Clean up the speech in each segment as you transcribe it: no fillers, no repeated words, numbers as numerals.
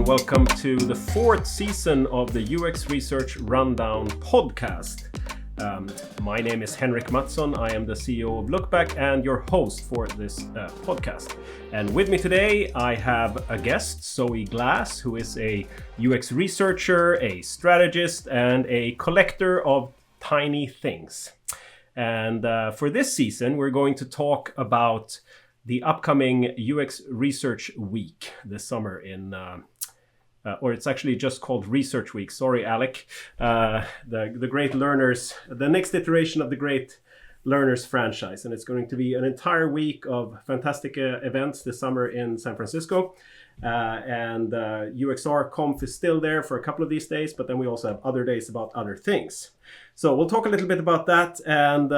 and welcome to the fourth season of the UX Research Rundown podcast. My name is Henrik Mattsson. I am the CEO of Lookback and your host for this podcast. And with me today, I have a guest, Zoë Glas, who is a UX researcher, a strategist, and a collector of tiny things. And for this season, we're going to talk about the upcoming UX Research Week this summer in, or it's actually just called Research Week. Sorry, Alec. The Great Learners, the next iteration of the Great Learners franchise. And it's going to be an entire week of fantastic events this summer in San Francisco. And UXR Conf is still there for a couple of these days, but then we also have other days about other things. So we'll talk a little bit about that and,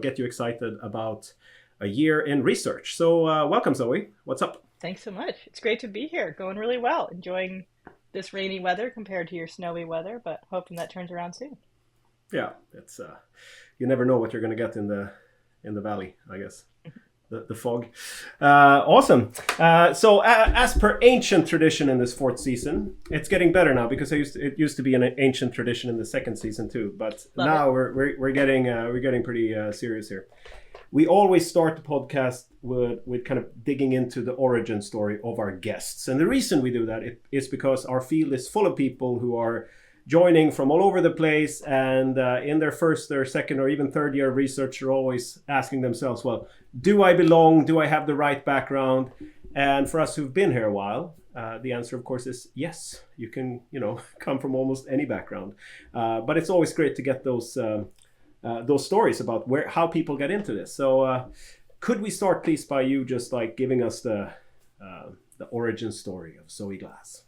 get you excited about a year in research. So welcome, Zoë. What's up? Thanks so much. It's great to be here. Going really well. Enjoying this rainy weather compared to your snowy weather, but hoping that turns around soon. Yeah, it's you never know what you're going to get in the valley, I guess. The fog. Awesome. So as per ancient tradition in this fourth season, it's getting better now because it used to be an ancient tradition in the second season too. But now we're getting pretty serious here. We always start the podcast with kind of digging into the origin story of our guests. And the reason we do that is because our field is full of people who are joining from all over the place. And in their first or second or even third year of research, they're always asking themselves, well, do I belong? Do I have the right background? And for us who've been here a while, the answer, of course, is yes. You can, come from almost any background. But it's always great to get those stories about how people get into this. So could we start, please, by you just like giving us the origin story of Zoë Glas?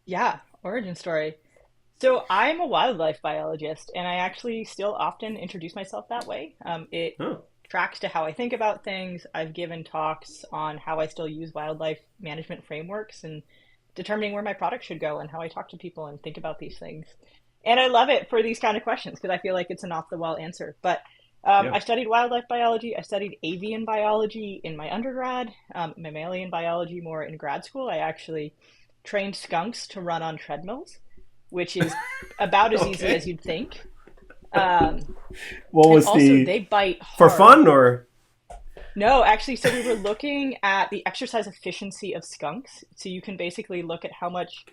Yeah, origin story. So I'm a wildlife biologist, and I actually still often introduce myself that way. It tracks to how I think about things. I've given talks on how I still use wildlife management frameworks and determining where my product should go and how I talk to people and think about these things. And I love it for these kind of questions because I feel like it's an off-the-wall answer. But I studied wildlife biology. I studied avian biology in my undergrad, mammalian biology more in grad school. I actually trained skunks to run on treadmills, which is about as easy as you'd think. What was they bite hard. For fun or? No, actually, so we were looking at the exercise efficiency of skunks. So you can basically look at how much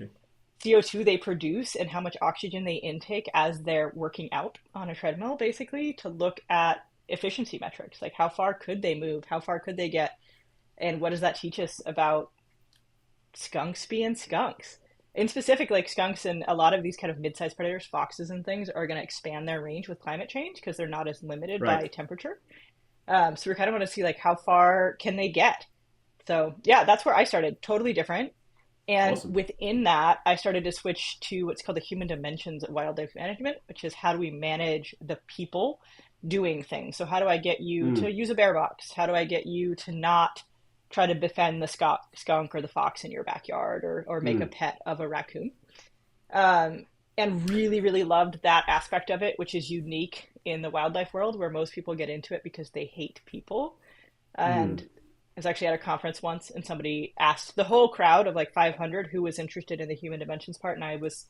CO2 they produce and how much oxygen they intake as they're working out on a treadmill, basically, to look at efficiency metrics. Like how far could they move? How far could they get? And what does that teach us about skunks being skunks? In specific, like skunks and a lot of these kind of mid-sized predators, foxes and things, are going to expand their range with climate change because they're not as limited by temperature. So we kind of want to see like how far can they get? So yeah, that's where I started. Totally different. And within that, I started to switch to what's called the human dimensions of wildlife management, which is how do we manage the people doing things? So how do I get you to use a bear box? How do I get you to not try to befriend the skunk or the fox in your backyard or make a pet of a raccoon? And really, really loved that aspect of it, which is unique in the wildlife world where most people get into it because they hate people. And I was actually at a conference once and somebody asked the whole crowd of like 500 who was interested in the human dimensions part. And I was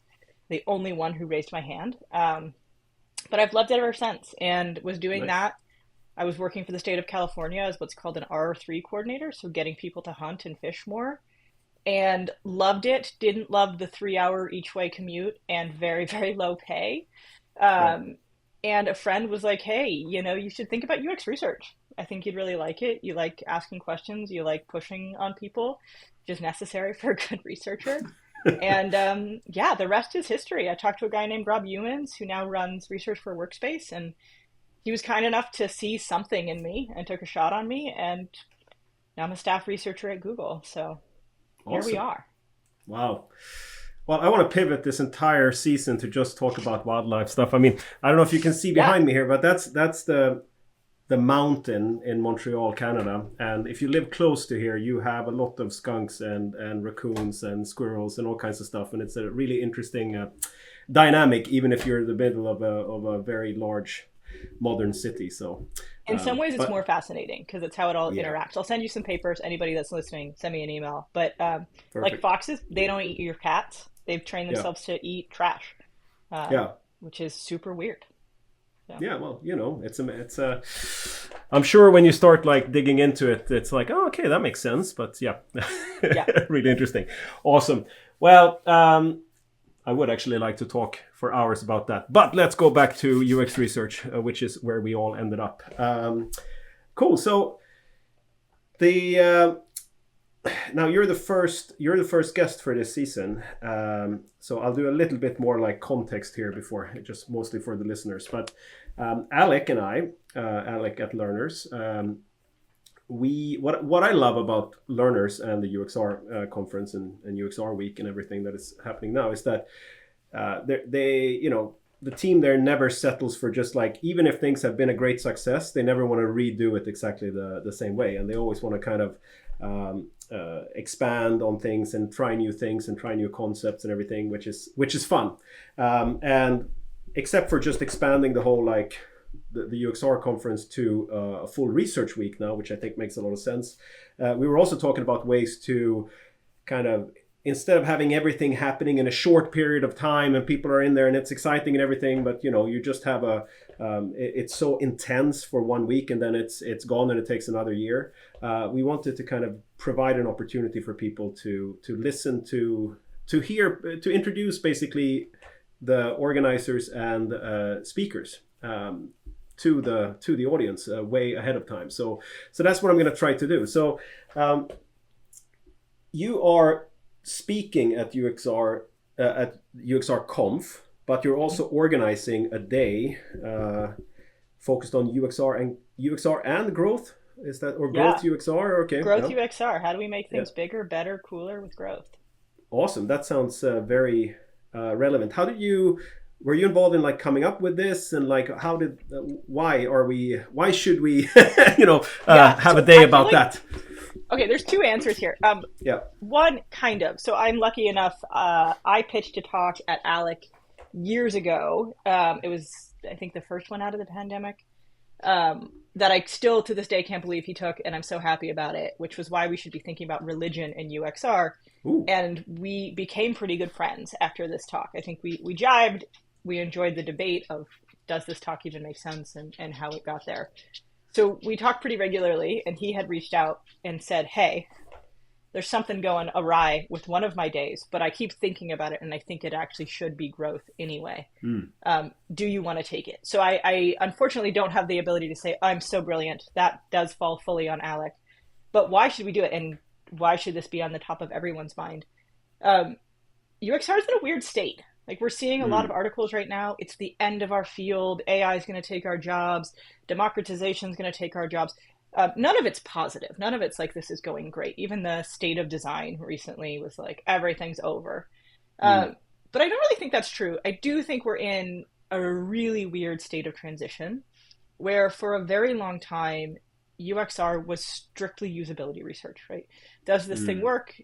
the only one who raised my hand. But I've loved it ever since and was doing that. I was working for the state of California as what's called an R3 coordinator. So getting people to hunt and fish more, and loved it. Didn't love the 3-hour each way commute and very, very low pay. And a friend was like, hey, you should think about UX research. I think you'd really like it. You like asking questions. You like pushing on people, which is necessary for a good researcher. And the rest is history. I talked to a guy named Rob Humans who now runs research for Workspace. And he was kind enough to see something in me and took a shot on me. And now I'm a staff researcher at Google. So here we are. Wow. Well, I want to pivot this entire season to just talk about wildlife stuff. I mean, I don't know if you can see behind me here, but that's the mountain in Montreal, Canada. And if you live close to here, you have a lot of skunks and raccoons and squirrels and all kinds of stuff. And it's a really interesting dynamic, even if you're in the middle of a very large modern city. So in some ways, it's more fascinating because it's how it all yeah. interacts. I'll send you some papers. Anybody that's listening, send me an email. But like Perfect. foxes, they don't eat your cats. They've trained Yeah. themselves to eat trash, Yeah. which is super weird. So. Yeah, well, you know, it's a. I'm sure when you start like digging into it, it's like, oh, okay, that makes sense. But yeah, Yeah. really interesting, awesome. Well, I would actually like to talk for hours about that, but let's go back to UX research, which is where we all ended up. Cool. So the now you're the first guest for this season. So I'll do a little bit more like context here before, just mostly for the listeners. But Alec and I, Alec at Learners, what I love about Learners and the UXR conference and UXR week and everything that is happening now is that they the team there never settles for just like, even if things have been a great success, they never want to redo it exactly the same way, and they always want to kind of expand on things and try new things and try new concepts and everything, which is fun. And except for just expanding the whole like the UXR conference to a full research week now, which I think makes a lot of sense. We were also talking about ways to kind of, instead of having everything happening in a short period of time and people are in there and it's exciting and everything, but you just have it's so intense for 1 week and then it's gone and it takes another year. We wanted to kind of provide an opportunity for people to listen to hear, to introduce basically the organizers and speakers to the audience way ahead of time. So that's what I'm going to try to do. So you are speaking at UXR Conf, but you're also organizing a day focused on UXR and growth. Is that, or growth UXR? Okay. Growth UXR. How do we make things bigger, better, cooler with growth? Awesome. That sounds very relevant. Were you involved in like coming up with this, and like why should we have a day about that? Okay, there's two answers here. One, kind of. So I'm lucky enough, I pitched a talk at Alec years ago. It was, I think, the first one out of the pandemic, that I still to this day can't believe he took, and I'm so happy about it, which was why we should be thinking about religion and UXR. Ooh. And we became pretty good friends after this talk. I think we jibed. We enjoyed the debate of, does this talk even make sense, and how it got there. So we talked pretty regularly, and he had reached out and said, hey, there's something going awry with one of my days, but I keep thinking about it, and I think it actually should be growth anyway. Do you want to take it? So I unfortunately don't have the ability to say, I'm so brilliant. That does fall fully on Alec. But why should we do it, and why should this be on the top of everyone's mind? UXR is in a weird state. Like, we're seeing a lot of articles right now. It's the end of our field. AI is going to take our jobs. Democratization is going to take our jobs. None of it's positive. None of it's like, this is going great. Even the state of design recently was like, everything's over. But I don't really think that's true. I do think we're in a really weird state of transition where for a very long time, UXR was strictly usability research, right? Does this thing work?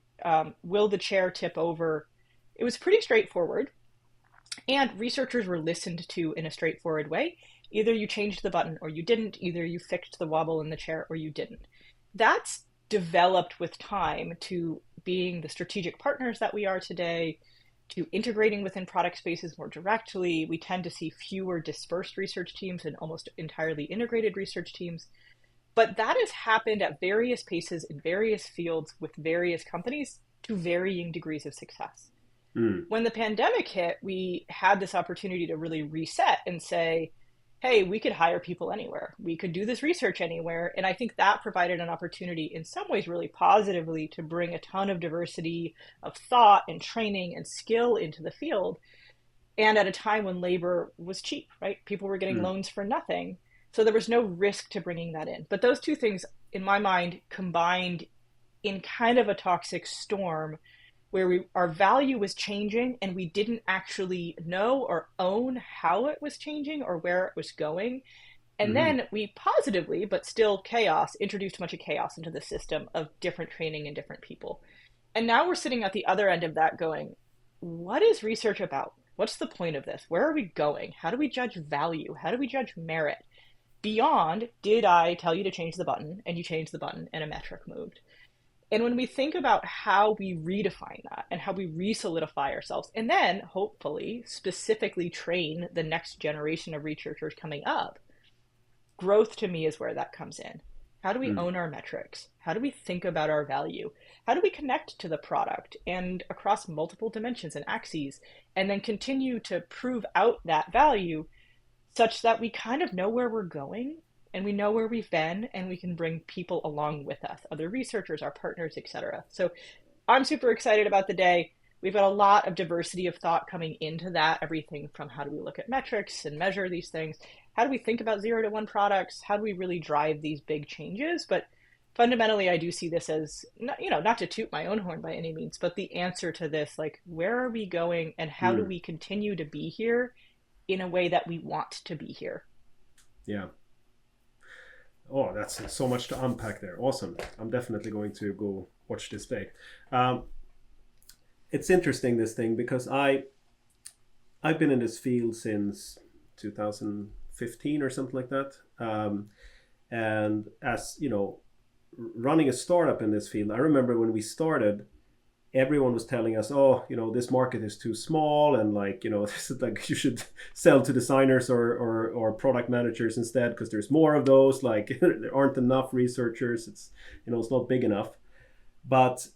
Will the chair tip over? It was pretty straightforward. And researchers were listened to in a straightforward way. Either you changed the button or you didn't. Either you fixed the wobble in the chair or you didn't. That's developed with time to being the strategic partners that we are today, to integrating within product spaces more directly. We tend to see fewer dispersed research teams and almost entirely integrated research teams. But that has happened at various paces in various fields with various companies to varying degrees of success. When the pandemic hit, we had this opportunity to really reset and say, hey, we could hire people anywhere. We could do this research anywhere. And I think that provided an opportunity in some ways really positively to bring a ton of diversity of thought and training and skill into the field. And at a time when labor was cheap, right? People were getting loans for nothing. So there was no risk to bringing that in. But those two things, in my mind, combined in kind of a toxic storm where our value was changing and we didn't actually know or own how it was changing or where it was going. And then we positively, but still chaos, introduced a bunch of chaos into the system of different training and different people. And now we're sitting at the other end of that going, what is research about? What's the point of this? Where are we going? How do we judge value? How do we judge merit? Beyond, did I tell you to change the button and you changed the button and a metric moved? And when we think about how we redefine that and how we re-solidify ourselves, and then hopefully specifically train the next generation of researchers coming up, growth to me is where that comes in. How do we own our metrics? How do we think about our value? How do we connect to the product and across multiple dimensions and axes, and then continue to prove out that value such that we kind of know where we're going and we know where we've been, and we can bring people along with us, other researchers, our partners, etc. So I'm super excited about the day. We've got a lot of diversity of thought coming into that, everything from how do we look at metrics and measure these things? How do we think about 0 to 1 products? How do we really drive these big changes? But fundamentally, I do see this as, not to toot my own horn by any means, but the answer to this, like, where are we going and how do we continue to be here in a way that we want to be here? Yeah. Oh, that's so much to unpack there. Awesome. I'm definitely going to go watch this day. It's interesting, this thing, because I've been in this field since 2015 or something like that. And as you know, running a startup in this field, I remember when we started, everyone was telling us, oh, this market is too small, and this is like, you should sell to designers or product managers instead, because there's more of those, like there aren't enough researchers, it's not big enough. But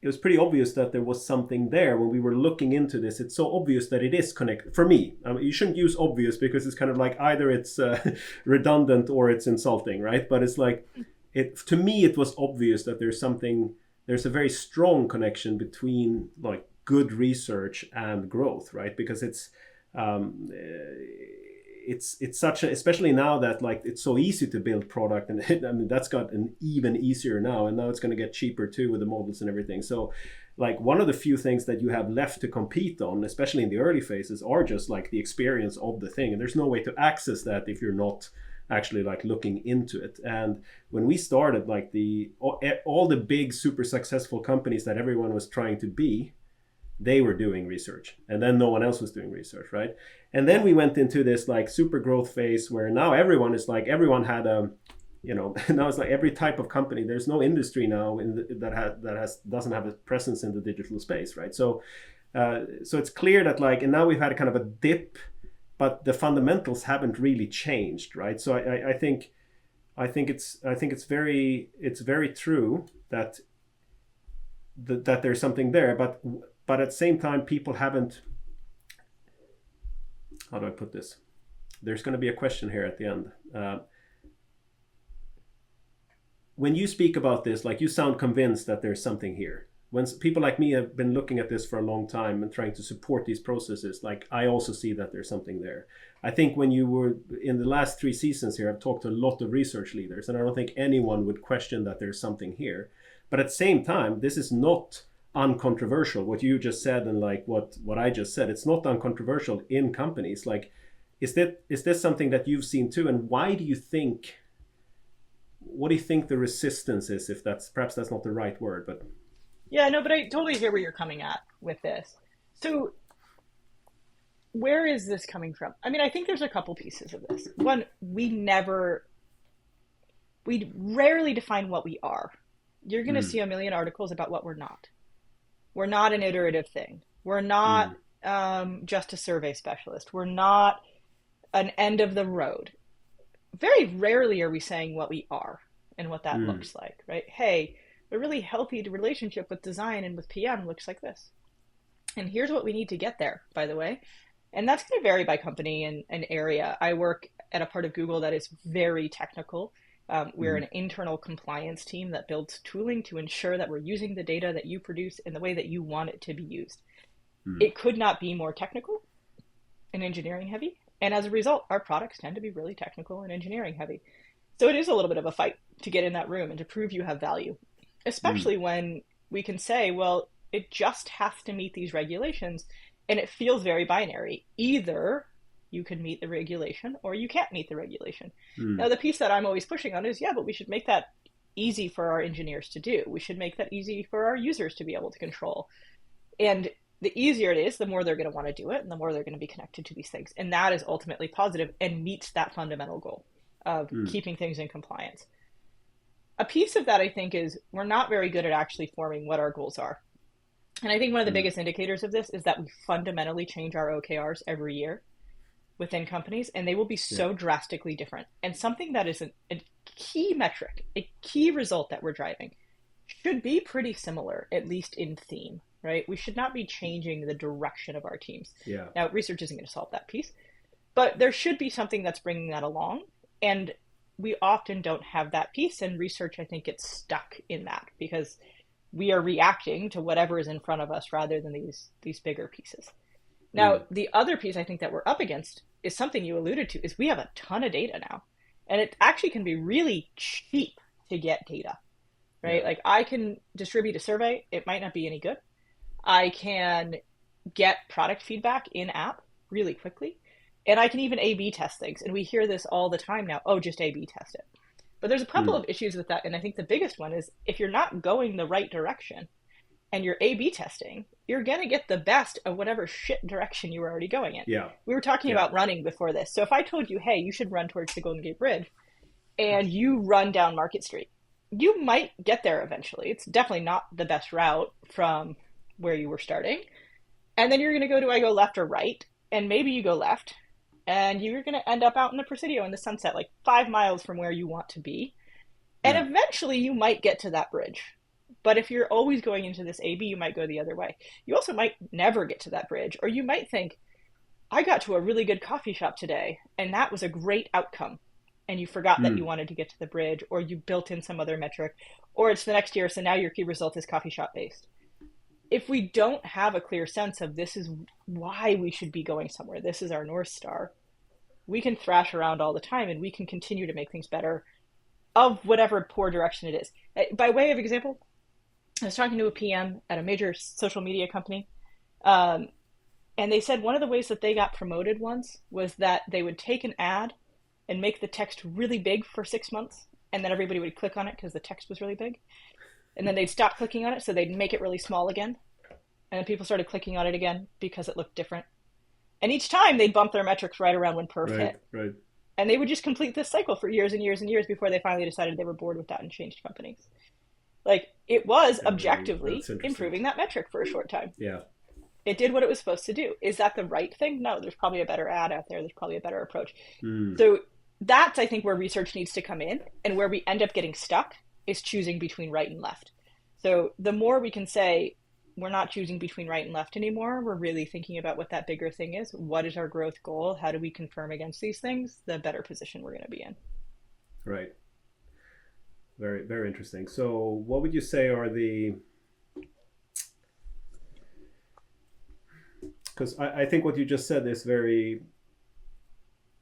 it was pretty obvious that there was something there when we were looking into this. It's so obvious that it is connected. For me, you shouldn't use obvious, because it's kind of like either it's redundant or it's insulting, right? But it's like, to me, it was obvious that there's a very strong connection between like good research and growth, right? Because it's such a, especially now that like it's so easy to build product, and I mean that's gotten even easier now, and now it's going to get cheaper too with the models and everything. So like one of the few things that you have left to compete on, especially in the early phases, are just like the experience of the thing, and there's no way to access that if you're not actually like looking into it. And when we started, like all the big super successful companies that everyone was trying to be, they were doing research, and then no one else was doing research, right? And then we went into this like super growth phase where now everyone had a, now it's like every type of company. There's no industry now doesn't have a presence in the digital space, right? So it's clear that like, and now we've had a kind of a dip, but the fundamentals haven't really changed, right? So I think it's very true that there's something there, but at the same time, people haven't. How do I put this? There's going to be a question here at the end. When you speak about this, like you sound convinced that there's something here. When people like me have been looking at this for a long time and trying to support these processes, like I also see that there's something there. I think when you were in the last 3 seasons here, I've talked to a lot of research leaders, and I don't think anyone would question that there's something here. But at the same time, this is not uncontroversial. What you just said and like what I just said, it's not uncontroversial in companies. Like, is this something that you've seen too? And what do you think the resistance is, if perhaps that's not the right word, but. Yeah, no, but I totally hear where you're coming at with this. So where is this coming from? I mean, I think there's a couple pieces of this. One, we rarely define what we are. You're going to see a million articles about what we're not. We're not an iterative thing. We're not just a survey specialist. We're not an end of the road. Very rarely are we saying what we are and what that looks like, right? Hey, a really healthy relationship with design and with PM looks like this. And here's what we need to get there, by the way. And that's going to vary by company and area. I work at a part of Google that is very technical. We're an internal compliance team that builds tooling to ensure that we're using the data that you produce in the way that you want it to be used. It could not be more technical and engineering heavy. And as a result, our products tend to be really technical and engineering heavy. So it is a little bit of a fight to get in that room and to prove you have value, especially when we can say, well, it just has to meet these regulations. And it feels very binary. Either you can meet the regulation or you can't meet the regulation. Now, the piece that I'm always pushing on is, but we should make that easy for our engineers to do. We should make that easy for our users to be able to control. And the easier it is, the more they're going to want to do it and the more they're going to be connected to these things. And that is ultimately positive and meets that fundamental goal of keeping things in compliance. A piece of that, I think, is we're not very good at actually forming what our goals are. And I think one of the biggest indicators of this is that we fundamentally change our OKRs every year within companies, and they will be so drastically different. And something that is a key metric, a key result that we're driving should be pretty similar, at least in theme, right? We should not be changing the direction of our teams. Yeah. Now, research isn't going to solve that piece, but there should be something that's bringing that along. And we often don't have that piece, and research, I think, gets stuck in that because we are reacting to whatever is in front of us rather than these bigger pieces. Now, the other piece I think that we're up against is something you alluded to, is we have a ton of data now. And it actually can be really cheap to get data, right? Yeah. Like I can distribute a survey. It might not be any good. I can get product feedback in app really quickly. And I can even A/B test things. And we hear this all the time now. Oh, just A/B test it. But there's a couple of issues with that. And I think the biggest one is if you're not going the right direction and you're A/B testing, you're going to get the best of whatever shit direction you were already going in. Yeah. We were talking about running before this. So if I told you, hey, you should run towards the Golden Gate Bridge, and you run down Market Street, you might get there eventually. It's definitely not the best route from where you were starting. And then you're going to go, do I go left or right? And maybe you go left, and you're going to end up out in the Presidio in the sunset, like 5 miles from where you want to be. And eventually you might get to that bridge. But if you're always going into this A/B, you might go the other way. You also might never get to that bridge, or you might think, I got to a really good coffee shop today, and that was a great outcome. And you forgot that you wanted to get to the bridge, or you built in some other metric, or it's the next year, so now your key result is coffee shop based. If we don't have a clear sense of this is why we should be going somewhere, this is our North Star, we can thrash around all the time and we can continue to make things better of whatever poor direction it is. By way of example, I was talking to a PM at a major social media company, and they said one of the ways that they got promoted once was that they would take an ad and make the text really big for 6 months, and then everybody would click on it because the text was really big. And then they'd stop clicking on it, so they'd make it really small again. And then people started clicking on it again because it looked different. And each time they'd bump their metrics right around when perf hit. Right. And they would just complete this cycle for years and years and years before they finally decided they were bored with that and changed companies. Like, it was objectively improving that metric for a short time. Yeah. It did what it was supposed to do. Is that the right thing? No, there's probably a better ad out there. There's probably a better approach. So that's, I think, where research needs to come in, and where we end up getting stuck is choosing between right and left. So the more we can say, we're not choosing between right and left anymore, we're really thinking about what that bigger thing is. What is our growth goal? How do we confirm against these things? The better position we're going to be in. Right. Very, very interesting. So what would you say are the... Because I think what you just said is very,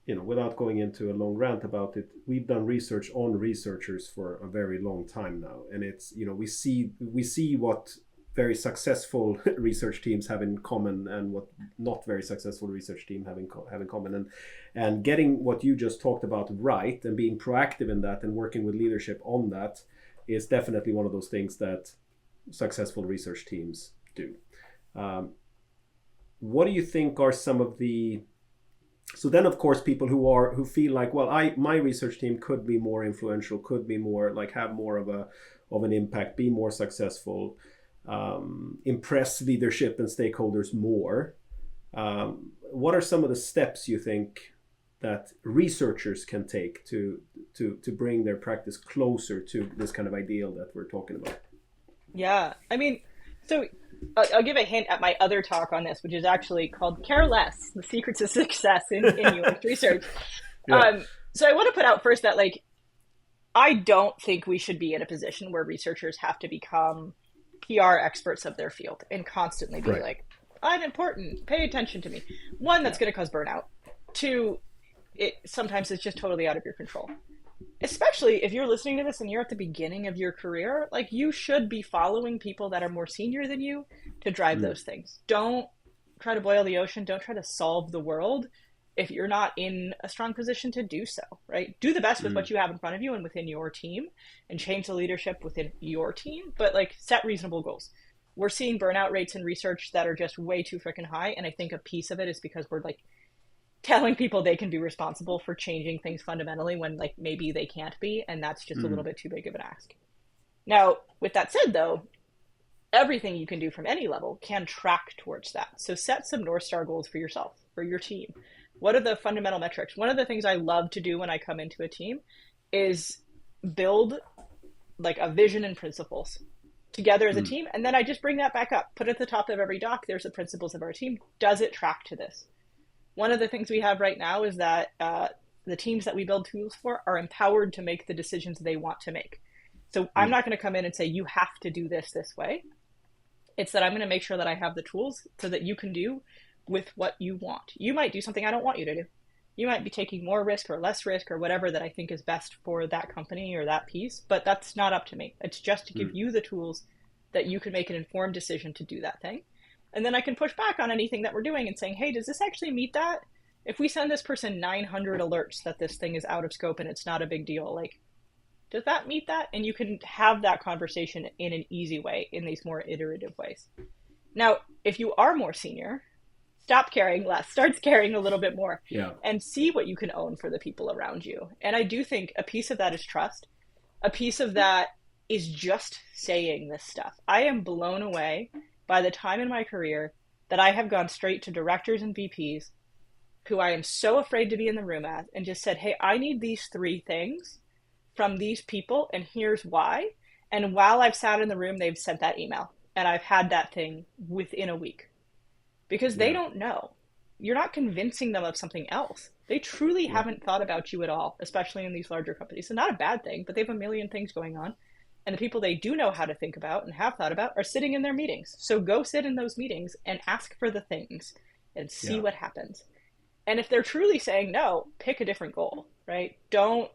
without going into a long rant about it, we've done research on researchers for a very long time now. And it's, we see what very successful research teams have in common and what not very successful research teams have in common. And getting what you just talked about right and being proactive in that and working with leadership on that is definitely one of those things that successful research teams do. What do you think are some of the... So then, of course, people who feel like, well, my research team could be more influential, could be more like have more of an impact, be more successful, impress leadership and stakeholders more. What are some of the steps you think that researchers can take to bring their practice closer to this kind of ideal that we're talking about? Yeah, I mean, so I'll give a hint at my other talk on this, which is actually called Care Less, The Secrets of Success in UX Research. Yeah. So I want to put out first that, I don't think we should be in a position where researchers have to become PR experts of their field and constantly be like, I'm important, pay attention to me. One, that's going to cause burnout. Two, sometimes it's just totally out of your control. Especially if you're listening to this and you're at the beginning of your career, you should be following people that are more senior than you to drive those things. Don't try to boil the ocean. Don't try to solve the world if you're not in a strong position to do so, right? Do the best with what you have in front of you and within your team, and change the leadership within your team, but set reasonable goals. we're seeing burnout rates in research that are just way too freaking high. And I think a piece of it is because we're like telling people they can be responsible for changing things fundamentally when like maybe they can't be. And that's just a little bit too big of an ask. Now, with that said, though, everything you can do from any level can track towards that. So set some North Star goals for yourself, for your team. What are the fundamental metrics? One of the things I love to do when I come into a team is build like a vision and principles together as a team. And then I just bring that back up, put it at the top of every doc. There's the principles of our team. Does it track to this? One of the things we have right now is that the teams that we build tools for are empowered to make the decisions they want to make. So I'm not going to come in and say, you have to do this way. It's that I'm going to make sure that I have the tools so that you can do with what you want. You might do something I don't want you to do. You might be taking more risk or less risk or whatever that I think is best for that company or that piece, but that's not up to me. It's just to give you the tools that you can make an informed decision to do that thing. And then I can push back on anything that we're doing and saying, hey, does this actually meet that? If we send this person 900 alerts that this thing is out of scope and it's not a big deal, like, does that meet that? And you can have that conversation in an easy way, in these more iterative ways. Now, if you are more senior, stop caring less, starts caring a little bit more, and see what you can own for the people around you. And I do think a piece of that is trust. A piece of that is just saying this stuff. I am blown away by the time in my career that I have gone straight to directors and VPs who I am so afraid to be in the room at and just said, hey, I need these 3 things from these people, and here's why. And while I've sat in the room, they've sent that email, and I've had that thing within a week. Because they don't know. You're not convincing them of something else. They truly haven't thought about you at all, especially in these larger companies. So not a bad thing, but they have a million things going on. And the people they do know how to think about and have thought about are sitting in their meetings. So go sit in those meetings and ask for the things and see what happens. And if they're truly saying no, pick a different goal, right? Don't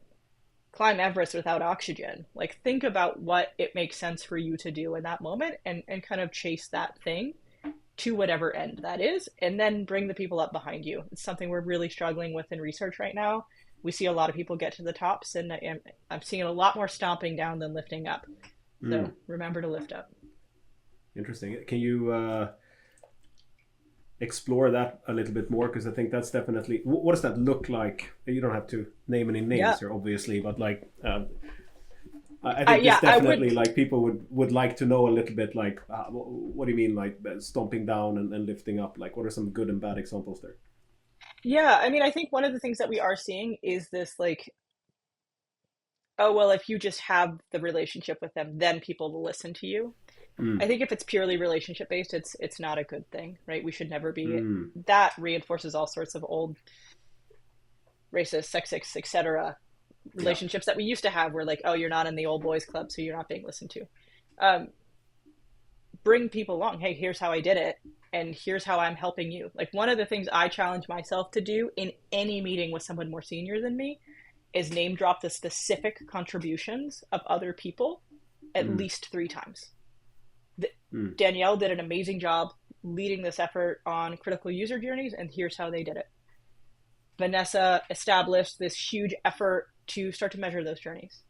climb Everest without oxygen. Like, think about what it makes sense for you to do in that moment and kind of chase that thing to whatever end that is, and then bring the people up behind you. It's something we're really struggling with in research right now. We see a lot of people get to the tops, and I'm seeing a lot more stomping down than lifting up. So remember to lift up. Interesting. Can you explore that a little bit more? Because I think that's definitely, what does that look like? You don't have to name any names here, obviously, but like, I think it's definitely like people would like to know a little bit like, what do you mean like stomping down and lifting up? Like, what are some good and bad examples there? Yeah, I mean, I think one of the things that we are seeing is this like, oh, well, if you just have the relationship with them, then people will listen to you. I think if it's purely relationship based, it's not a good thing, right? We should never be. That reinforces all sorts of old racist, sexist, etc. relationships that we used to have. Where like, oh, you're not in the old boys club, so you're not being listened to. Bring people along. Hey, here's how I did it, and here's how I'm helping you. Like, one of the things I challenge myself to do in any meeting with someone more senior than me is name drop the specific contributions of other people at least 3 times. Danielle did an amazing job leading this effort on critical user journeys, and here's how they did it. Vanessa established this huge effort to start to measure those journeys.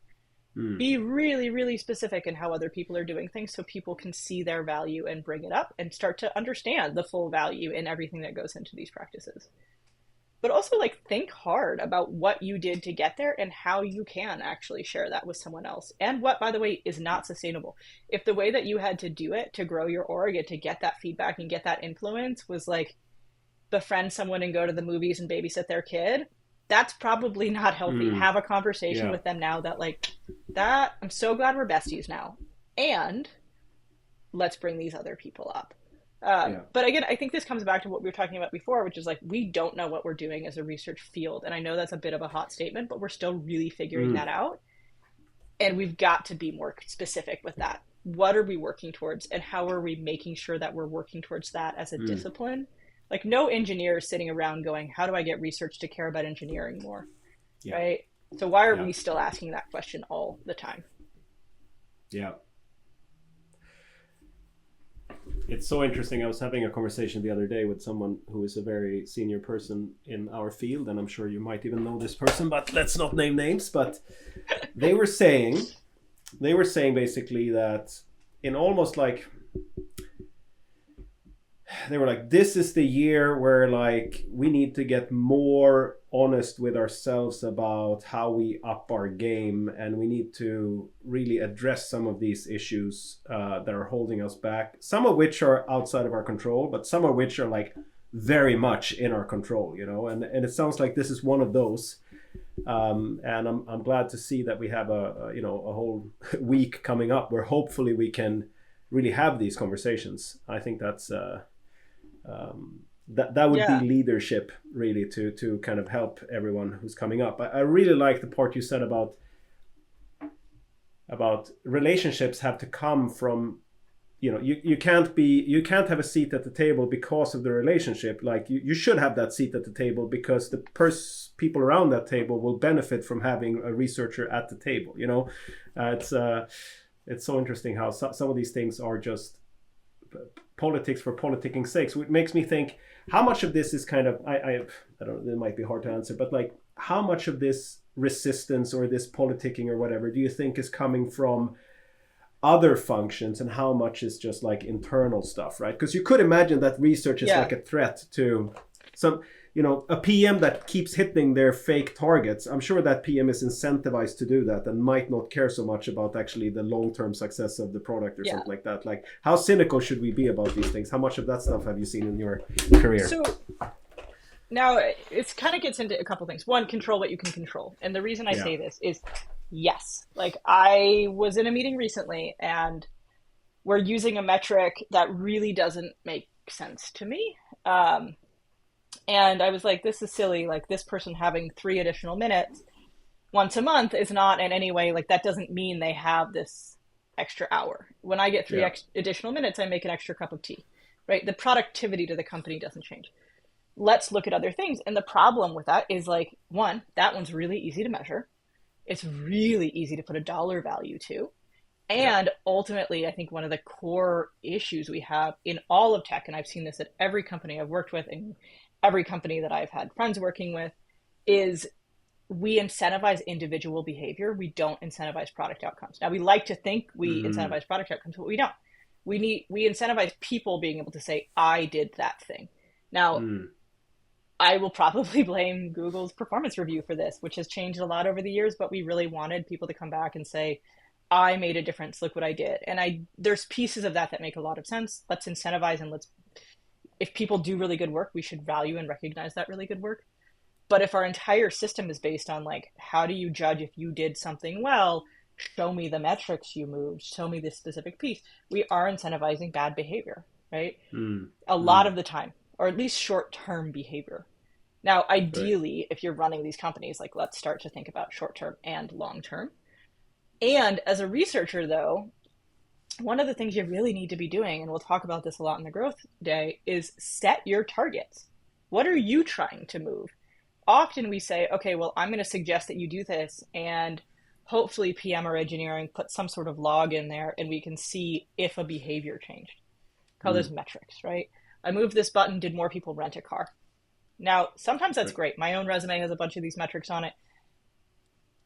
Be really, really specific in how other people are doing things so people can see their value and bring it up and start to understand the full value in everything that goes into these practices. But also, like, think hard about what you did to get there and how you can actually share that with someone else. And what, by the way, is not sustainable. If the way that you had to do it to grow your org and to get that feedback and get that influence was like befriend someone and go to the movies and babysit their kid, that's probably not healthy. Have a conversation with them now that like, that, I'm so glad we're besties now. And let's bring these other people up. But again, I think this comes back to what we were talking about before, which is like, we don't know what we're doing as a research field. And I know that's a bit of a hot statement, but we're still really figuring that out. And we've got to be more specific with that. What are we working towards, and how are we making sure that we're working towards that as a discipline? Like, no engineer is sitting around going, how do I get research to care about engineering more? Right? So why are we still asking that question all the time? Yeah. It's so interesting. I was having a conversation the other day with someone who is a very senior person in our field, and I'm sure you might even know this person, but let's not name names. But they were saying basically that in almost like, they were like, this is the year where like we need to get more honest with ourselves about how we up our game, and we need to really address some of these issues that are holding us back, some of which are outside of our control, but some of which are like very much in our control, you know, and it sounds like this is one of those. And I'm glad to see that we have a whole week coming up where hopefully we can really have these conversations. I think that's that would be leadership, really, to kind of help everyone who's coming up. I really like the part you said about relationships have to come from, you know, you can't have a seat at the table because of the relationship. Like you should have that seat at the table because the people around that table will benefit from having a researcher at the table, you know. It's so interesting how some of these things are just politics for politics's sake. So it makes me think, how much of this is kind of, I don't know, it might be hard to answer, but like how much of this resistance or this politicking or whatever do you think is coming from other functions, and how much is just like internal stuff, right? Because you could imagine that research is like a threat to some, you know, a PM that keeps hitting their fake targets. I'm sure that PM is incentivized to do that and might not care so much about actually the long-term success of the product or something like that. Like, how cynical should we be about these things? How much of that stuff have you seen in your career? So now it kind of gets into a couple things. One, control what you can control. And the reason I say this is, yes, like I was in a meeting recently and we're using a metric that really doesn't make sense to me. And I was like, this is silly. Like, this person having 3 additional minutes once a month is not in any way, like, that doesn't mean they have this extra hour. When I get 3 additional minutes, I make an extra cup of tea, right? The productivity to the company doesn't change. Let's look at other things. And the problem with that is, like, one, that one's really easy to measure. It's really easy to put a dollar value to. And ultimately, I think one of the core issues we have in all of tech, and I've seen this at every company I've worked with and every company that I've had friends working with, is we incentivize individual behavior. We don't incentivize product outcomes. Now, we like to think we incentivize product outcomes, but we don't. We incentivize people being able to say, I did that thing. Now, I will probably blame Google's performance review for this, which has changed a lot over the years, but we really wanted people to come back and say, I made a difference, look what I did. And there's pieces of that make a lot of sense. Let's incentivize, and if people do really good work, we should value and recognize that really good work. But if our entire system is based on, like, how do you judge if you did something well? Show me the metrics you moved, show me this specific piece. We are incentivizing bad behavior, right? A lot of the time, or at least short-term behavior. Now, ideally, if you're running these companies, like, let's start to think about short-term and long-term. And as a researcher, though, one of the things you really need to be doing, and we'll talk about this a lot in the growth day, is set your targets. What are you trying to move? Often we say, okay, well, I'm going to suggest that you do this, and hopefully PM or engineering put some sort of log in there, and we can see if a behavior changed. Call those metrics, right? I moved this button, did more people rent a car? Now, sometimes that's great. My own resume has a bunch of these metrics on it.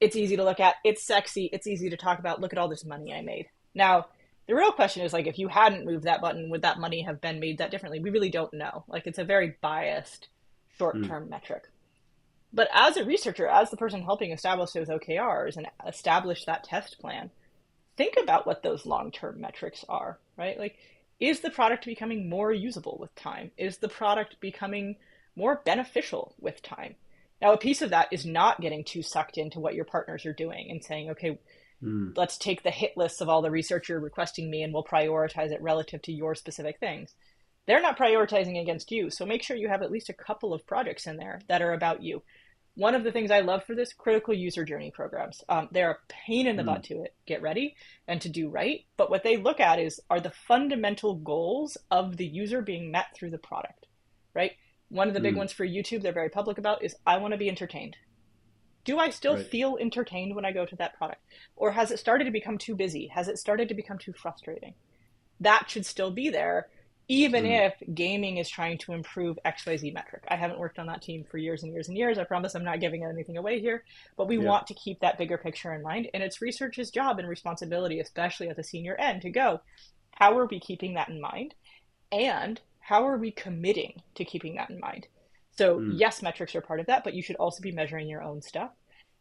It's easy to look at. It's sexy. It's easy to talk about. Look at all this money I made. Now, the real question is, like, if you hadn't moved that button, would that money have been made that differently? We really don't know. Like, it's a very biased short-term metric. But as a researcher, as the person helping establish those OKRs and establish that test plan, think about what those long-term metrics are, right? Like, is the product becoming more usable with time? Is the product becoming more beneficial with time? Now, a piece of that is not getting too sucked into what your partners are doing and saying, okay, let's take the hit lists of all the research you're requesting me and we'll prioritize it relative to your specific things. They're not prioritizing against you. So make sure you have at least a couple of projects in there that are about you. One of the things I love for this, critical user journey programs. They're a pain in the butt to get ready and to do right. But what they look at are the fundamental goals of the user being met through the product, right? One of the big ones for YouTube they're very public about is, I want to be entertained. Do I still feel entertained when I go to that product? Or has it started to become too busy? Has it started to become too frustrating? That should still be there, even if gaming is trying to improve XYZ metric. I haven't worked on that team for years and years and years. I promise I'm not giving anything away here, but we want to keep that bigger picture in mind. And it's research's job and responsibility, especially at the senior end, to go, how are we keeping that in mind? And how are we committing to keeping that in mind? So yes, metrics are part of that, but you should also be measuring your own stuff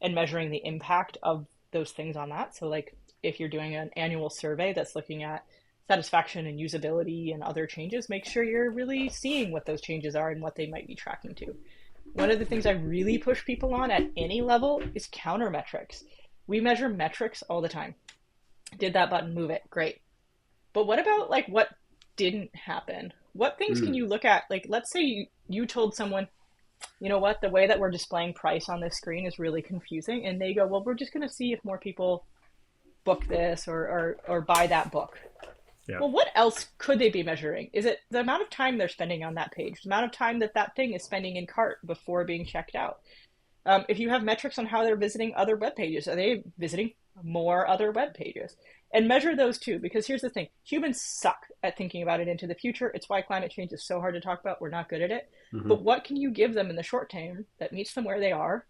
and measuring the impact of those things on that. So like if you're doing an annual survey that's looking at satisfaction and usability and other changes, make sure you're really seeing what those changes are and what they might be tracking to. One of the things I really push people on at any level is counter metrics. We measure metrics all the time. Did that button move it? Great. But what about like what didn't happen? What things can you look at? Like, let's say you told someone, you know what, the way that we're displaying price on this screen is really confusing. And they go, well, we're just going to see if more people book this or buy that book. Yeah. Well, what else could they be measuring? Is it the amount of time they're spending on that page, the amount of time that thing is spending in cart before being checked out? If you have metrics on how they're visiting other web pages, are they visiting more other web pages? And measure those too, because here's the thing. Humans suck at thinking about it into the future. It's why climate change is so hard to talk about. We're not good at it. But what can you give them in the short term that meets them where they are,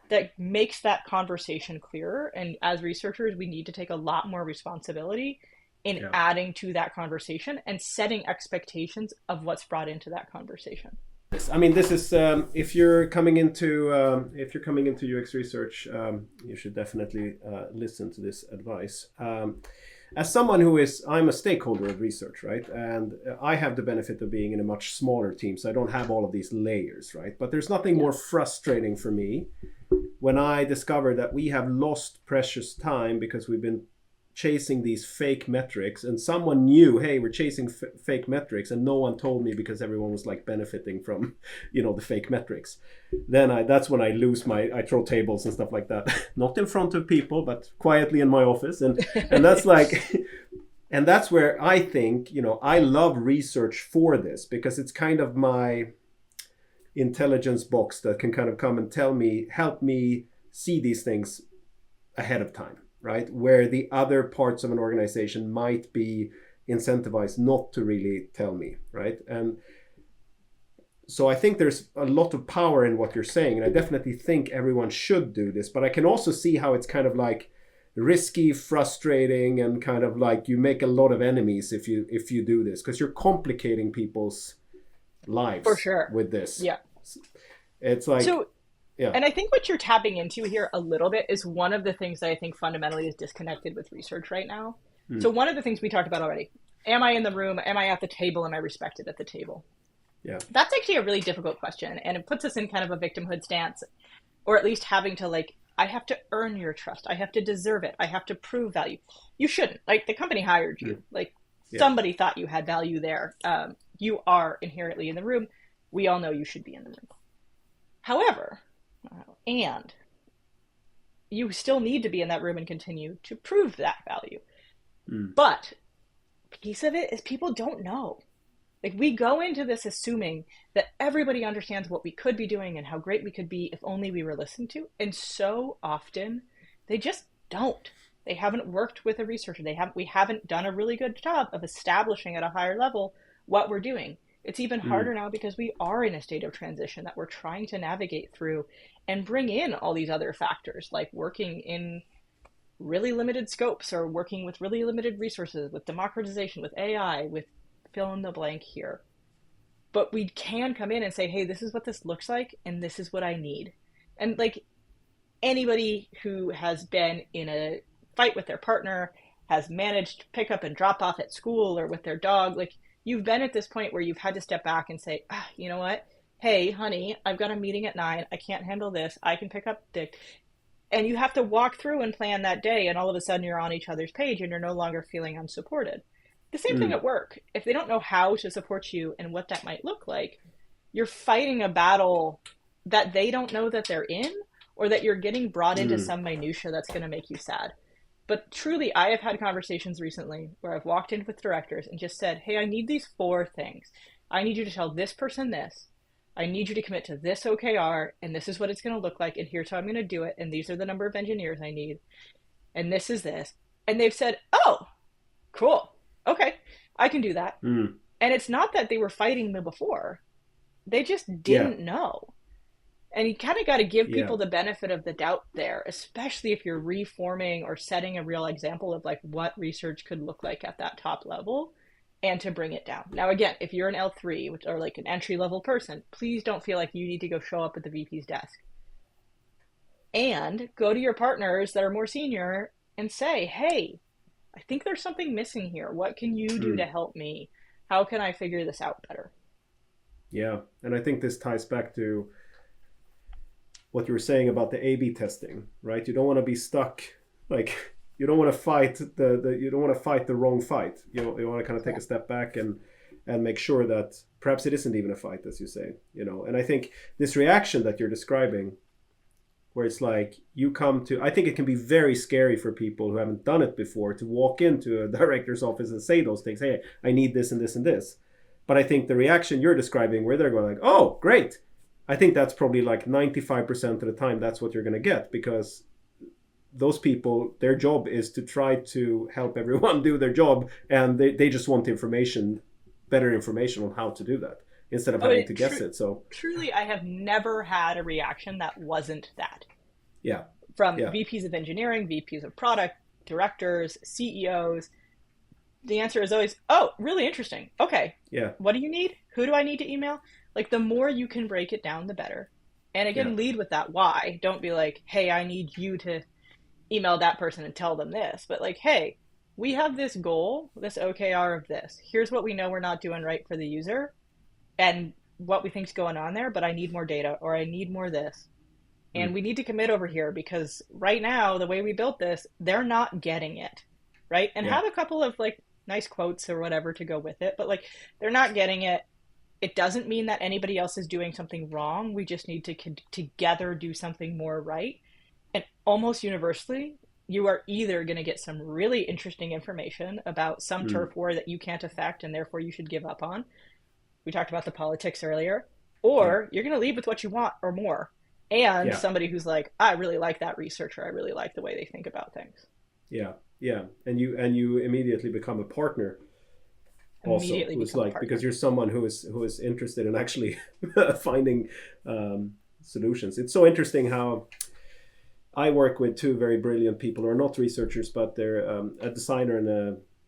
that makes that conversation clearer? And as researchers, we need to take a lot more responsibility in adding to that conversation and setting expectations of what's brought into that conversation. I mean, this is if you're coming into UX research, you should definitely listen to this advice. As someone I'm a stakeholder of research, right? And I have the benefit of being in a much smaller team, so I don't have all of these layers, right? But there's nothing more frustrating for me when I discover that we have lost precious time because we've been chasing these fake metrics, and someone knew, hey, we're chasing fake metrics, and no one told me because everyone was like benefiting from, the fake metrics. Then that's when I I throw tables and stuff like that, not in front of people, but quietly in my office, and that's like, and that's where I think, I love research for this, because it's kind of my intelligence box that can kind of come and help me see these things ahead of time. Right? Where the other parts of an organization might be incentivized not to really tell me, right? And so I think there's a lot of power in what you're saying, and I definitely think everyone should do this, but I can also see how it's kind of like risky, frustrating, and kind of like you make a lot of enemies if you do this, because you're complicating people's lives for sure with this. Yeah. It's like... Yeah. And I think what you're tapping into here a little bit is one of the things that I think fundamentally is disconnected with research right now. So one of the things we talked about already, am I in the room? Am I at the table? Am I respected at the table? Yeah. That's actually a really difficult question. And it puts us in kind of a victimhood stance, or at least having to I have to earn your trust. I have to deserve it. I have to prove value. You shouldn't. Like, the company hired you. Somebody thought you had value there. You are inherently in the room. We all know you should be in the room. However... and you still need to be in that room and continue to prove that value. But piece of it is people don't know. Like, we go into this assuming that everybody understands what we could be doing and how great we could be if only we were listened to. And so often they just don't. They haven't worked with a researcher. We haven't done a really good job of establishing at a higher level what we're doing. It's even harder now because we are in a state of transition that we're trying to navigate through and bring in all these other factors, like working in really limited scopes or working with really limited resources, with democratization, with AI, with fill in the blank here. But we can come in and say, hey, this is what this looks like, and this is what I need. And like, anybody who has been in a fight with their partner, has managed pick up and drop off at school or with their dog, like, you've been at this point where you've had to step back and say, you know what? Hey, honey, I've got a meeting at 9. I can't handle this. I can pick up Dick. And you have to walk through and plan that day, and all of a sudden you're on each other's page and you're no longer feeling unsupported. The same thing at work. If they don't know how to support you and what that might look like, you're fighting a battle that they don't know that they're in, or that you're getting brought into some minutia that's going to make you sad. But truly, I have had conversations recently where I've walked in with directors and just said, hey, I need these 4 things. I need you to tell this person this. I need you to commit to this OKR, and this is what it's going to look like, and here's how I'm going to do it, and these are the number of engineers I need, and this is this. And they've said, oh, cool. Okay, I can do that. And it's not that they were fighting me before. They just didn't know. And you kind of got to give people the benefit of the doubt there, especially if you're reforming or setting a real example of like what research could look like at that top level. and to bring it down. Now, again, if you're an L3, which are like an entry-level person, please don't feel like you need to go show up at the VP's desk. And go to your partners that are more senior and say, hey, I think there's something missing here. What can you do to help me? How can I figure this out better? Yeah, and I think this ties back to what you were saying about the A/B testing, right? You don't want to be stuck, like you don't want to fight the wrong fight. You want to kind of take a step back and make sure that perhaps it isn't even a fight, as you say. And I think this reaction that you're describing, where it's like I think it can be very scary for people who haven't done it before to walk into a director's office and say those things. Hey, I need this and this and this. But I think the reaction you're describing, where they're going like, oh, great. I think that's probably like 95% of the time that's what you're going to get, because those people, their job is to try to help everyone do their job. And they just want better information on how to do that, instead of having to guess it. So truly, I have never had a reaction that wasn't that. Yeah. From VPs of engineering, VPs of product, directors, CEOs. The answer is always, oh, really interesting. Okay. Yeah. What do you need? Who do I need to email? Like, the more you can break it down, the better. And again, lead with that why. Don't be like, hey, I need you to email that person and tell them this. But like, hey, we have this goal, this OKR of this. Here's what we know we're not doing right for the user and what we think's going on there, but I need more data, or I need more this. And we need to commit over here, because right now, the way we built this, they're not getting it, right? And have a couple of like nice quotes or whatever to go with it, but like, they're not getting it. It doesn't mean that anybody else is doing something wrong. We just need to together do something more right. And almost universally, you are either going to get some really interesting information about some turf war that you can't affect and therefore you should give up on. We talked about the politics earlier. Or you're going to leave with what you want or more. And somebody who's like, I really like that researcher. I really like the way they think about things. Yeah, yeah. And you immediately become a partner. Also, who's like, because you're someone who is interested in actually finding solutions. It's so interesting how I work with two very brilliant people who are not researchers, but they're a designer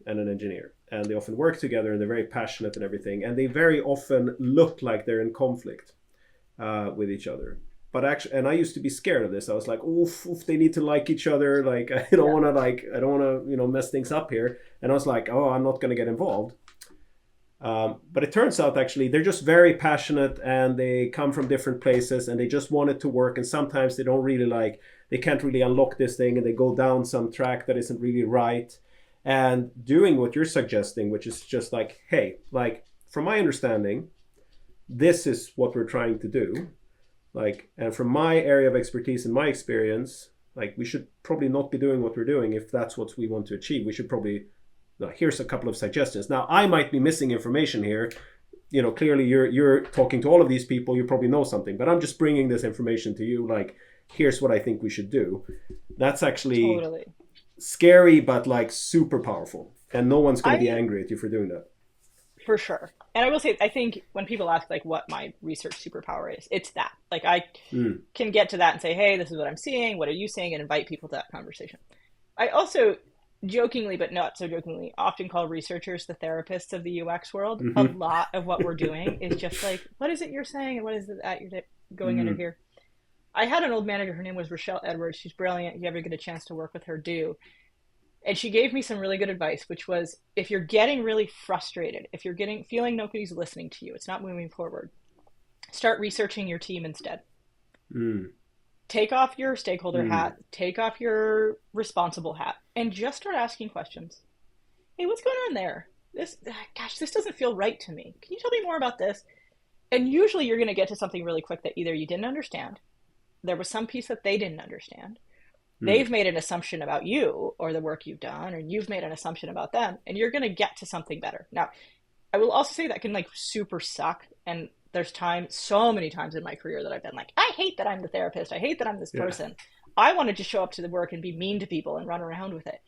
and an engineer, and they often work together, and they're very passionate and everything, and they very often look like they're in conflict with each other. But actually, and I used to be scared of this. I was like, oof, they need to like each other. Like, I don't want to mess things up here. And I was like, oh, I'm not going to get involved. But it turns out actually they're just very passionate, and they come from different places, and they just want it to work. And sometimes they can't really unlock this thing, and they go down some track that isn't really right. And doing what you're suggesting, which is just like, hey, like, from my understanding, this is what we're trying to do. Like, and from my area of expertise and my experience, like, we should probably not be doing what we're doing if that's what we want to achieve. We should probably, here's a couple of suggestions. Now, I might be missing information here. Clearly you're talking to all of these people. You probably know something, but I'm just bringing this information to you. Like, here's what I think we should do. That's actually totally scary, but like super powerful. And no one's going to be angry at you for doing that. For sure. And I will say, I think when people ask like what my research superpower is, it's that. Like, I can get to that and say, hey, this is what I'm seeing. What are you seeing? And invite people to that conversation. I also jokingly, but not so jokingly, often call researchers the therapists of the UX world. Mm-hmm. A lot of what we're doing is just like, what is it you're saying? And what is it that you're going under here? I had an old manager. Her name was Rochelle Edwards. She's brilliant. If you ever get a chance to work with her, do. And she gave me some really good advice, which was, if you're getting really frustrated, if you're feeling nobody's listening to you, it's not moving forward, start researching your team instead. Take off your stakeholder hat, take off your responsible hat, and just start asking questions. Hey, what's going on there? This doesn't feel right to me. Can you tell me more about this? And usually you're going to get to something really quick that either you didn't understand, there was some piece that they didn't understand, they've made an assumption about you or the work you've done, or you've made an assumption about them, and you're going to get to something better. Now, I will also say that can like super suck. And there's so many times in my career that I've been like, I hate that I'm the therapist. I hate that I'm this person. I want to just show up to the work and be mean to people and run around with it.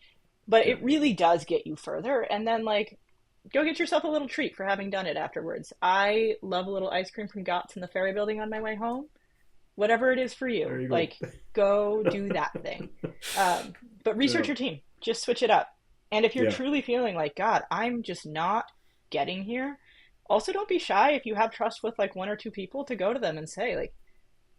But it really does get you further. And then like, go get yourself a little treat for having done it afterwards. I love a little ice cream from Gott's in the ferry building on my way home. Whatever it is for you, like, go do that thing. But research your team, just switch it up. And if you're truly feeling like, God, I'm just not getting here. Also, don't be shy if you have trust with like one or two people to go to them and say like,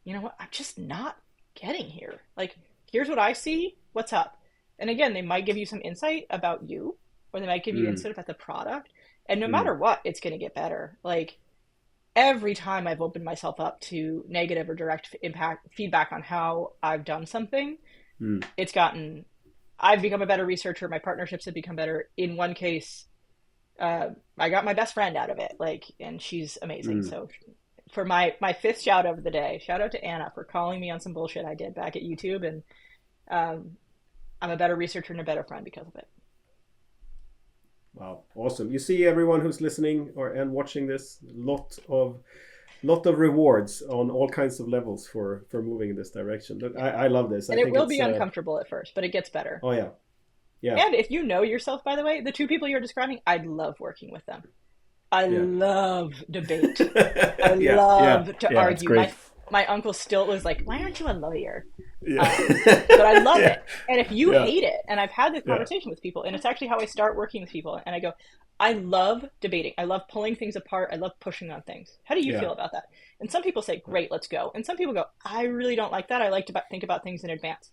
you know what, I'm just not getting here. Like, here's what I see. What's up? And again, they might give you some insight about you, or they might give you insight about the product. And no matter what, it's going to get better. Like, every time I've opened myself up to negative or direct feedback on how I've done something, I've become a better researcher. My partnerships have become better. In one case, I got my best friend out of it, like, and she's amazing. So for my fifth shout out of the day, shout out to Anna for calling me on some bullshit I did back at YouTube. And I'm a better researcher and a better friend because of it. Wow, awesome. You see, everyone who's listening and watching this, lot of rewards on all kinds of levels for moving in this direction. Look, I love this. And I it think will be uncomfortable at first, but it gets better. Oh, yeah. Yeah. And if you know yourself, by the way, the two people you're describing, I love working with them. I love debate. I love to argue. My uncle still was like, why aren't you a lawyer? But I love it. And if you hate it, and I've had this conversation with people, and it's actually how I start working with people, and I go, I love debating. I love pulling things apart. I love pushing on things. How do you feel about that? And some people say, great, let's go. And some people go, I really don't like that. I like to think about things in advance.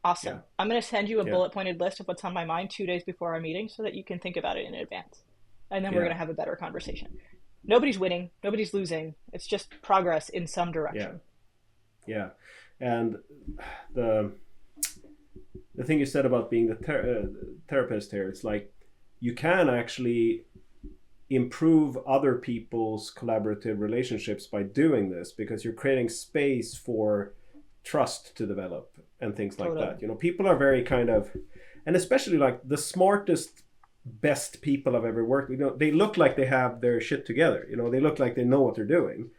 Awesome. I'm going to send you a bullet pointed list of what's on my mind 2 days before our meeting so that you can think about it in advance. And then we're going to have a better conversation. Nobody's winning. Nobody's losing. It's just progress in some direction. Yeah. And the thing you said about being the therapist here, it's like you can actually improve other people's collaborative relationships by doing this, because you're creating space for trust to develop and things like that. You know, people are very kind of, and especially like the smartest, best people I've ever worked with, you know, they look like they have their shit together. You know, they look like they know what they're doing,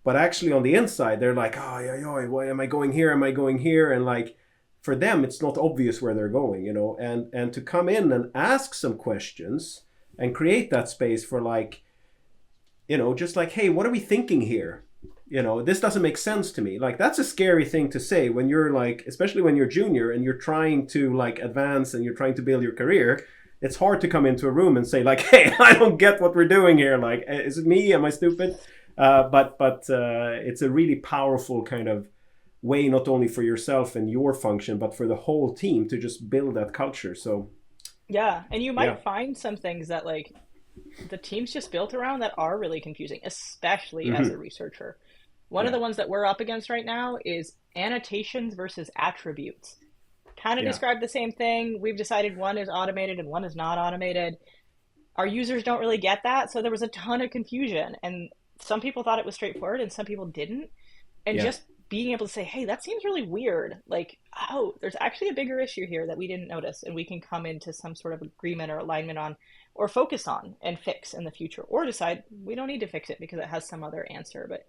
but actually on the inside they're like, why am I going here? Am I going here? And like, for them it's not obvious where they're going, you know, and to come in and ask some questions and create that space for, like, you know, just like, hey, what are we thinking here? You know, this doesn't make sense to me. Like, that's a scary thing to say when you're like, especially when you're junior and you're trying to like advance and you're trying to build your career. It's hard to come into a room and say like, hey, I don't get what we're doing here. Like, is it me? Am I stupid? But it's a really powerful kind of way, not only for yourself and your function, but for the whole team to just build that culture. So yeah, and you might find some things that like the team's just built around that are really confusing, especially as a researcher. One of the ones that we're up against right now is annotations versus attributes. Kind of describe the same thing. We've decided one is automated and one is not automated. Our users don't really get that, so there was a ton of confusion, and some people thought it was straightforward and some people didn't. And just being able to say, hey, that seems really weird. Like, oh, there's actually a bigger issue here that we didn't notice, and we can come into some sort of agreement or alignment on, or focus on and fix in the future, or decide we don't need to fix it because it has some other answer. But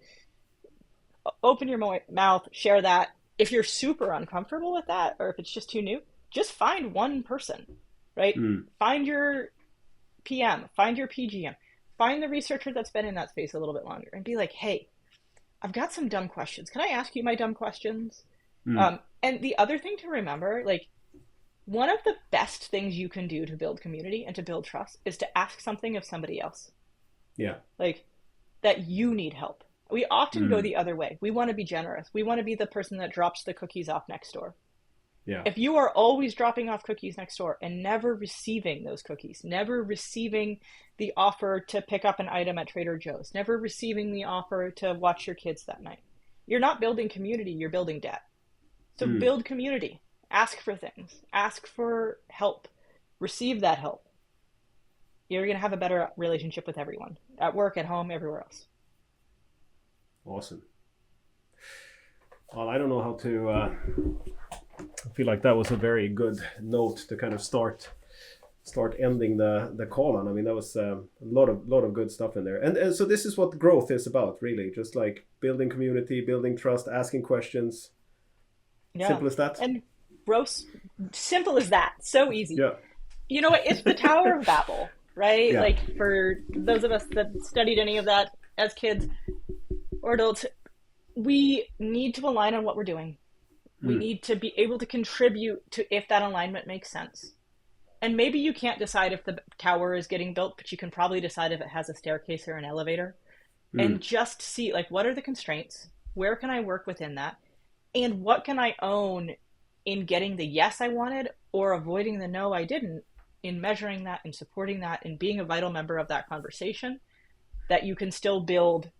open your mouth, share that. If you're super uncomfortable with that, or if it's just too new, just find one person, right? Find your PM, find your PGM, find the researcher that's been in that space a little bit longer, and be like, hey, I've got some dumb questions. Can I ask you my dumb questions? And the other thing to remember, like, one of the best things you can do to build community and to build trust is to ask something of somebody else. Yeah. Like, that you need help. We often go the other way. We want to be generous. We want to be the person that drops the cookies off next door. Yeah. If you are always dropping off cookies next door and never receiving those cookies, never receiving the offer to pick up an item at Trader Joe's, never receiving the offer to watch your kids that night, you're not building community, you're building debt. So build community. Ask for things. Ask for help. Receive that help. You're going to have a better relationship with everyone, at work, at home, everywhere else. Awesome. Well, I don't know how to... I feel like that was a very good note to kind of start ending the call on. I mean, that was a lot of good stuff in there. And so this is what growth is about, really. Just like building community, building trust, asking questions. Yeah. Simple as that. And growth, simple as that. So easy. Yeah. You know what? It's the Tower of Babel, right? Yeah. Like, for those of us that studied any of that as kids or adults, we need to align on what we're doing. We need to be able to contribute to if that alignment makes sense. And maybe you can't decide if the tower is getting built, but you can probably decide if it has a staircase or an elevator. And just see, like, what are the constraints? Where can I work within that? And what can I own in getting the yes I wanted or avoiding the no I didn't, in measuring that and supporting that and being a vital member of that conversation, that you can still build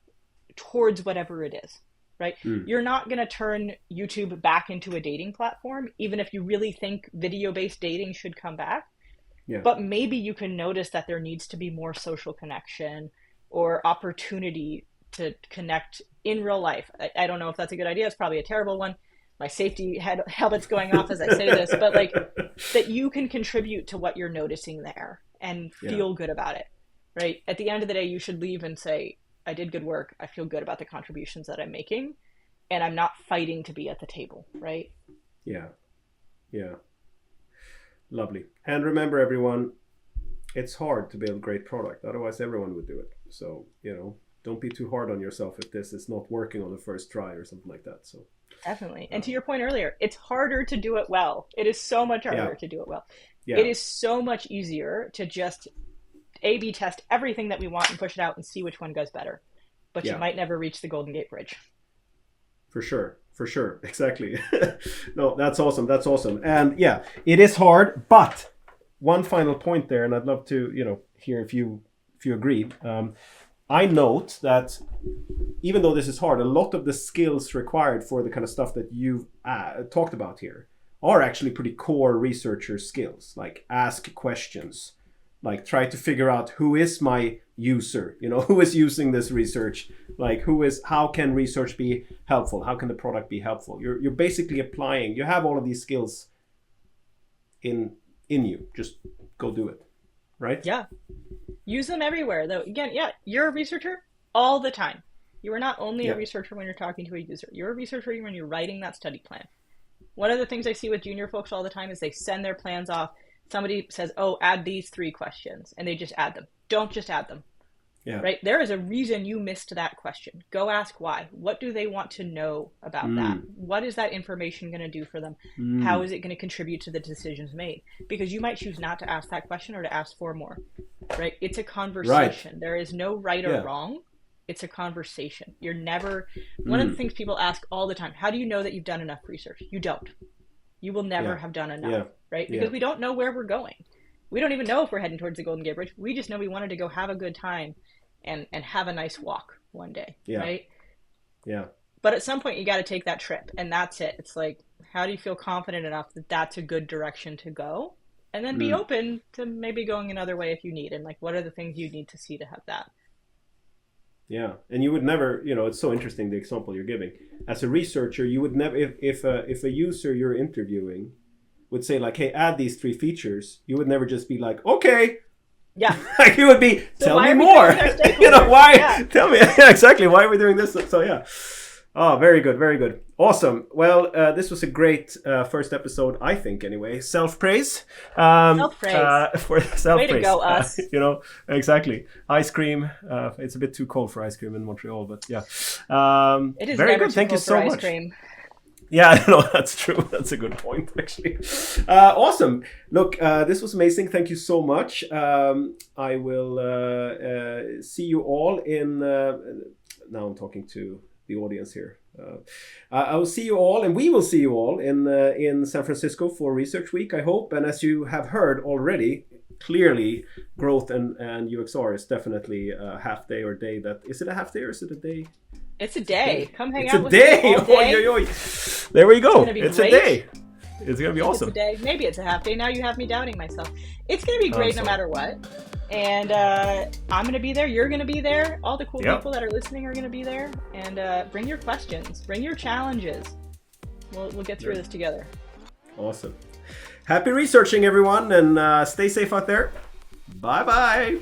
towards whatever it is, right? You're not going to turn YouTube back into a dating platform, even if you really think video-based dating should come back. Yeah. But maybe you can notice that there needs to be more social connection or opportunity to connect in real life. I don't know if that's a good idea. It's probably a terrible one. My safety habits going off as I say this, but like that you can contribute to what you're noticing there and feel good about it, right? At the end of the day, you should leave and say, I did good work. I feel good about the contributions that I'm making, and I'm not fighting to be at the table, right? Yeah. Yeah. Lovely. And remember, everyone, it's hard to build great product. Otherwise, everyone would do it. So, don't be too hard on yourself if this is not working on the first try or something like that. So definitely. And to your point earlier, it's harder to do it well. It is so much harder to do it well. Yeah. It is so much easier to just A/B test everything that we want and push it out and see which one goes better. But you might never reach the Golden Gate Bridge. For sure. Exactly. No, that's awesome. And yeah, it is hard, but one final point there, and I'd love to, hear if you agree. I note that even though this is hard, a lot of the skills required for the kind of stuff that you've talked about here are actually pretty core researcher skills, like ask questions, like try to figure out who is my user, who is using this research, like how can research be helpful? How can the product be helpful? You're basically applying, you have all of these skills in you, just go do it, right? Yeah. Use them everywhere, though. Again, you're a researcher all the time. You are not only a researcher when you're talking to a user. You're a researcher when you're writing that study plan. One of the things I see with junior folks all the time is they send their plans off. Somebody says, add these 3 questions, and they just add them. Don't just add them. Yeah. Right? There is a reason you missed that question. Go ask why. What do they want to know about that? What is that information going to do for them? How is it going to contribute to the decisions made? Because you might choose not to ask that question or to ask 4 more. Right? It's a conversation. Right. There is no right or wrong. It's a conversation. You're never, one of the things people ask all the time, how do you know that you've done enough research? You don't. You will never have done enough, right? Because we don't know where we're going. We don't even know if we're heading towards the Golden Gate Bridge. We just know we wanted to go have a good time and have a nice walk one day, right? Yeah. But at some point you got to take that trip, and that's it. It's like, how do you feel confident enough that that's a good direction to go? And then be open to maybe going another way if you need. And like, what are the things you need to see to have that? Yeah, and you would never, it's so interesting the example you're giving. As a researcher, you would never, if a user you're interviewing would say like, hey, add these 3 features, you would never just be like, okay. Yeah. Like you would be, tell me more. Why? Yeah. Tell me. Yeah, exactly. Why are we doing this? So yeah. Oh, very good. Very good. Awesome. Well, this was a great first episode, I think, anyway. Self-praise. Self-praise. For self-praise. Way to go, us. Exactly. Ice cream. It's a bit too cold for ice cream in Montreal, but yeah. It is very never good. Too Thank cold you so for ice much. Cream. Yeah, no, that's true. That's a good point, actually. Awesome. Look, this was amazing. Thank you so much. I will see you all in... now I'm talking to the audience here. I will see you all, and we will see you all in San Francisco for Research Week, I hope. And as you have heard already, clearly Growth and UXR is definitely a half day or day. Is it a half day or is it a day? It's a day. Come hang out with me all day. Oy, oy, oy. There we go. It's a day. It's going to be awesome. It's a day. Maybe it's a half day. Now you have me doubting myself. It's going to be great no matter what. And I'm going to be there. You're going to be there. All the cool people that are listening are going to be there. And bring your questions. Bring your challenges. We'll get through this together. Awesome. Happy researching, everyone. And stay safe out there. Bye-bye.